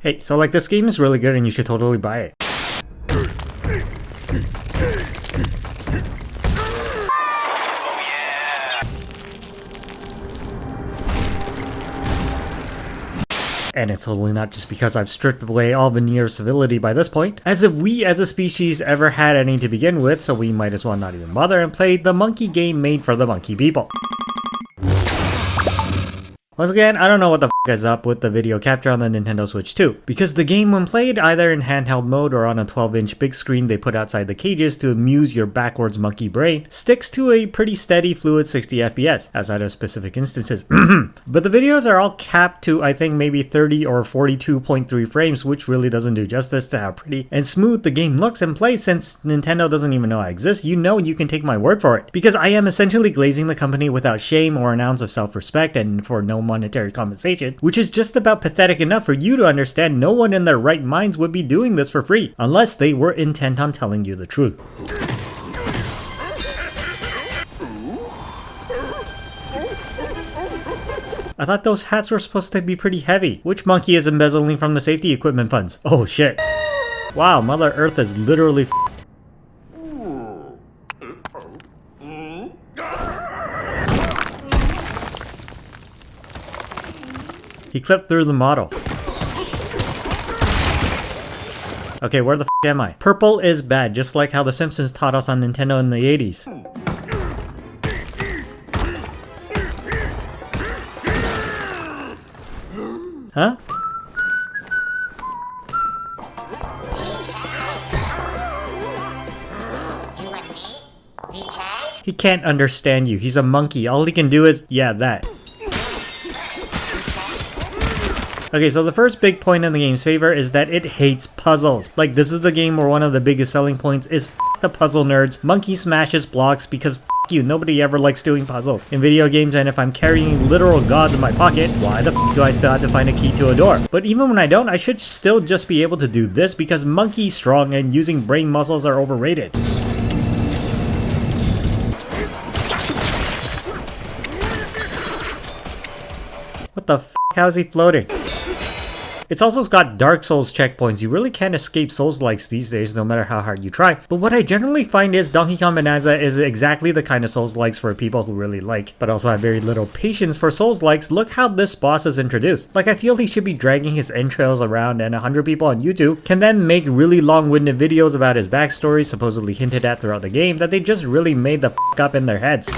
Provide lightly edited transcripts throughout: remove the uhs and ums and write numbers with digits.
Hey, so like this game is really good and you should totally buy it. And it's totally not just because I've stripped away all veneer of civility by this point, as if we as a species ever had any to begin with, so we might as well not even bother and play the monkey game made for the monkey people. Once again, I don't know what the f is up with the video capture on the Nintendo Switch 2, because the game when played either in handheld mode or on a 12-inch big screen they put outside the cages to amuse your backwards monkey brain, sticks to a pretty steady fluid 60 FPS, outside of specific instances. But the videos are all capped to I think maybe 30 or 42.3 frames, which really doesn't do justice to how pretty and smooth the game looks and plays. Since Nintendo doesn't even know I exist, you know you can take my word for it, because I am essentially glazing the company without shame or an ounce of self-respect and for no monetary compensation, which is just about pathetic enough for you to understand no one in their right minds would be doing this for free, unless they were intent on telling you the truth. I thought those hats were supposed to be pretty heavy. Which monkey is embezzling from the safety equipment funds? Oh shit. Wow, Mother Earth is literally f***ed. He clipped through the model. Okay, where the f am I? Purple is bad, just like how The Simpsons taught us on Nintendo in the 80s. Huh? He can't understand you. He's a monkey. All he can do is, yeah, that. Okay, so the first big point in the game's favor is that it hates puzzles. Like, this is the game where one of the biggest selling points is f the puzzle nerds. Monkey smashes blocks because f you, nobody ever likes doing puzzles in video games, and if I'm carrying literal gods in my pocket, why the f do I still have to find a key to a door? But even when I don't, I should still just be able to do this because monkey's strong and using brain muscles are overrated. What the f? How is he floating? It's also got Dark Souls checkpoints. You really can't escape Souls-likes these days, no matter how hard you try. But what I generally find is Donkey Kong Bananza is exactly the kind of Souls-likes for people who really like, but also have very little patience for Souls-likes. Look how this boss is introduced. Like, I feel he should be dragging his entrails around, and 100 people on YouTube can then make really long-winded videos about his backstory, supposedly hinted at throughout the game, that they just really made the f up in their heads.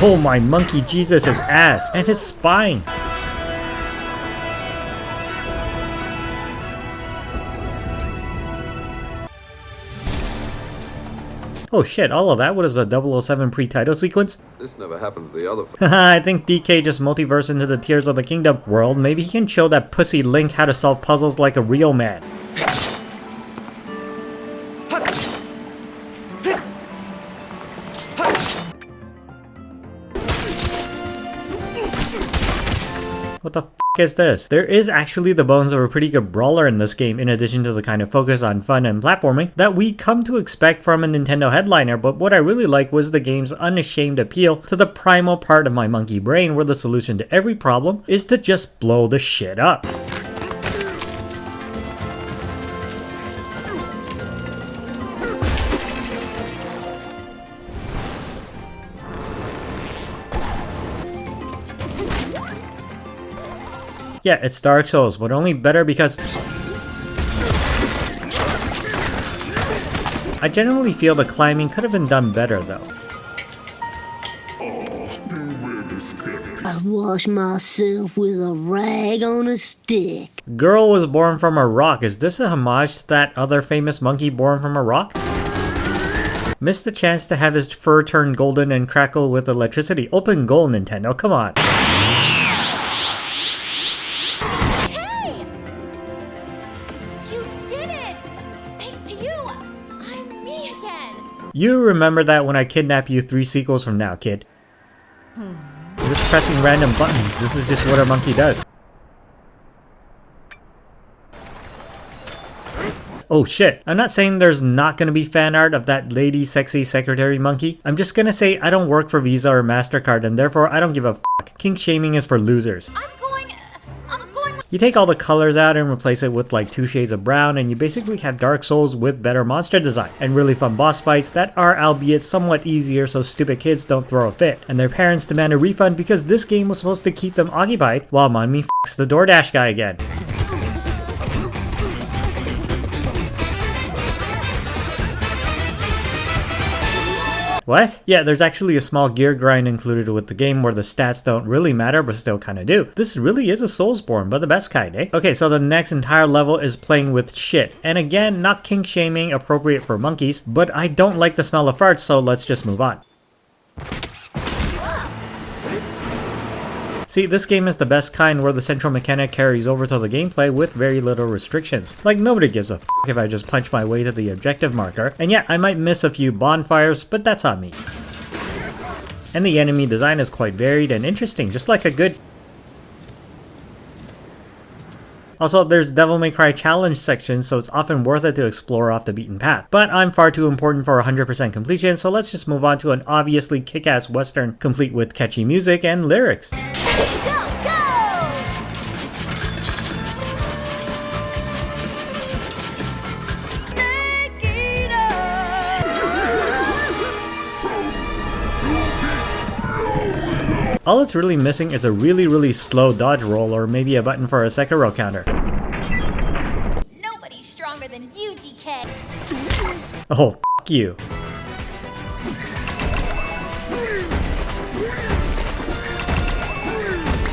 Oh my monkey Jesus, his ass and his spine. Oh shit, all of that? What is a 007 pre-title sequence? This never happened to the other I think DK just multiverse into the Tears of the Kingdom world. Maybe he can show that pussy Link how to solve puzzles like a real man. What the f is this? There is actually the bones of a pretty good brawler in this game, in addition to the kind of focus on fun and platforming that we come to expect from a Nintendo headliner. But what I really like was the game's unashamed appeal to the primal part of my monkey brain, where the solution to every problem is to just blow the shit up. Yeah, it's Dark Souls, but only better because I generally feel the climbing could have been done better though. I wash myself with a rag on a stick. Girl was born from a rock. Is this a homage to that other famous monkey born from a rock? Missed the chance to have his fur turn golden and crackle with electricity. Open goal, Nintendo, come on. You remember that when I kidnap you 3 sequels from now, kid. Just pressing random buttons. This is just what a monkey does. Oh shit, I'm not saying there's not gonna be fan art of that lady sexy secretary monkey. I'm just gonna say I don't work for Visa or MasterCard and therefore I don't give a fuck. Kink shaming is for losers. I'm going. You take all the colors out and replace it with like 2 shades of brown and you basically have Dark Souls with better monster design and really fun boss fights that are albeit somewhat easier so stupid kids don't throw a fit and their parents demand a refund because this game was supposed to keep them occupied while mommy f***s the DoorDash guy again. What? Yeah, there's actually a small gear grind included with the game where the stats don't really matter but still kinda do. This really is a Soulsborne, but the best kind, eh? Okay, so the next entire level is playing with shit. And again, not kink shaming, appropriate for monkeys, but I don't like the smell of farts, so let's just move on. See, this game is the best kind where the central mechanic carries over to the gameplay with very little restrictions. Like, nobody gives a f*** if I just punch my way to the objective marker. And yeah, I might miss a few bonfires, but that's on me. And the enemy design is quite varied and interesting, just like a good... Also, there's Devil May Cry challenge sections, so it's often worth it to explore off the beaten path. But I'm far too important for 100% completion, so let's just move on to an obviously kick-ass western complete with catchy music and lyrics. All it's really missing is a really slow dodge roll or maybe a button for a Sekiro counter. Nobody's stronger than you, DK. Oh, f*** you.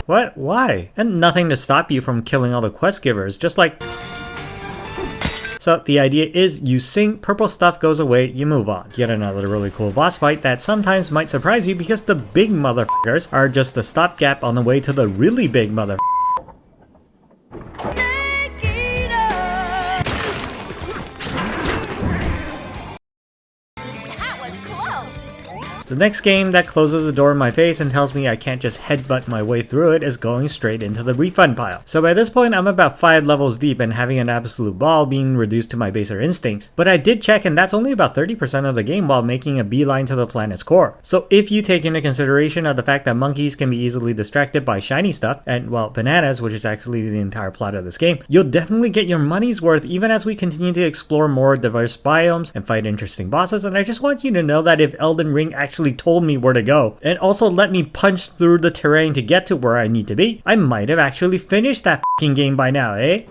What? Why? And nothing to stop you from killing all the quest givers, just like... So the idea is you sing, purple stuff goes away, you move on. Yet another really cool boss fight that sometimes might surprise you because the big motherfuckers are just a stopgap on the way to the really big motherfuckers. That was close. The next game that closes the door in my face and tells me I can't just headbutt my way through it is going straight into the refund pile. So by this point I'm about 5 levels deep and having an absolute ball being reduced to my baser instincts. But I did check and that's only about 30% of the game while making a beeline to the planet's core. So if you take into consideration of the fact that monkeys can be easily distracted by shiny stuff, and well, bananas, which is actually the entire plot of this game, you'll definitely get your money's worth even as we continue to explore more diverse biomes and fight interesting bosses. And I just want you to know that if Elden Ring actually told me where to go and also let me punch through the terrain to get to where I need to be, I might have actually finished that f***ing game by now, eh?